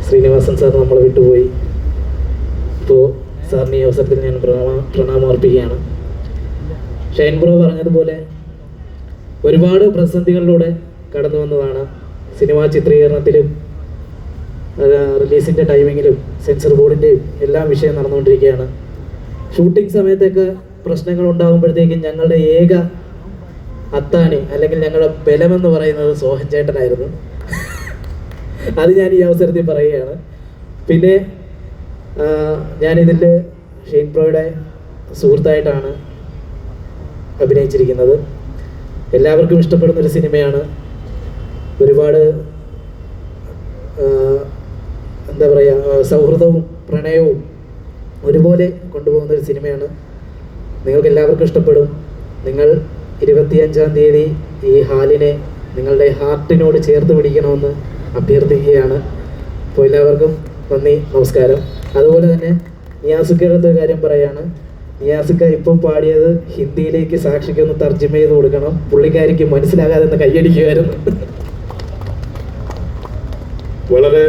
Sreenivasan sir നമ്മളെ വിട്ടുപോയി. ഇപ്പോൾ സാറിന് ഈ അവസരത്തിൽ ഞാൻ പ്രണാമം അർപ്പിക്കുകയാണ്. ഷൈൻ ബ്രോ പറഞ്ഞതുപോലെ ഒരുപാട് പ്രതിസന്ധികളിലൂടെ കടന്നു വന്നതാണ്. സിനിമാ ചിത്രീകരണത്തിലും റിലീസിൻ്റെ ടൈമിങ്ങിലും സെൻസർ ബോർഡിൻ്റെയും എല്ലാം വിഷയം നടന്നുകൊണ്ടിരിക്കുകയാണ്. ഷൂട്ടിംഗ് സമയത്തൊക്കെ പ്രശ്നങ്ങൾ ഉണ്ടാകുമ്പോഴത്തേക്കും ഞങ്ങളുടെ ഏക അത്താണി അല്ലെങ്കിൽ ഞങ്ങളുടെ ബലമെന്ന് പറയുന്നത് സോഹൻ ചേട്ടനായിരുന്നു. അത് ഞാൻ ഈ അവസരത്തിൽ പറയുകയാണ്. പിന്നെ ഞാനിതിൽ ഷെയ്ൻ ബ്രോയുടെ സുഹൃത്തായിട്ടാണ് അഭിനയിച്ചിരിക്കുന്നത്. എല്ലാവർക്കും ഇഷ്ടപ്പെടുന്നൊരു സിനിമയാണ്. ഒരുപാട് എന്താ പറയുക, സൗഹൃദവും പ്രണയവും ഒരുപോലെ കൊണ്ടുപോകുന്നൊരു സിനിമയാണ്. നിങ്ങൾക്ക് എല്ലാവർക്കും ഇഷ്ടപ്പെടും. നിങ്ങൾ 25-ാം തീയതി ഈ ഹാലിനെ നിങ്ങളുടെ ഹാർട്ടിനോട് ചേർത്ത് പിടിക്കണമെന്ന് അഭ്യർത്ഥിക്കുകയാണ്. അപ്പോൾ എല്ലാവർക്കും നന്ദി, നമസ്കാരം. അതുപോലെ തന്നെ നിയാസിക്കയുടെ ഒരു കാര്യം പറയാണ്. നിയാസിക്ക ഇപ്പോൾ പാടിയത് ഹിന്ദിയിലേക്ക് സാക്ഷിക്കൊന്ന് തർജ്ജമ ചെയ്ത് കൊടുക്കണം. പുള്ളിക്കാരിക്ക് മനസ്സിലാകാതെ കൈയടിക്കുമായിരുന്നു. വളരെ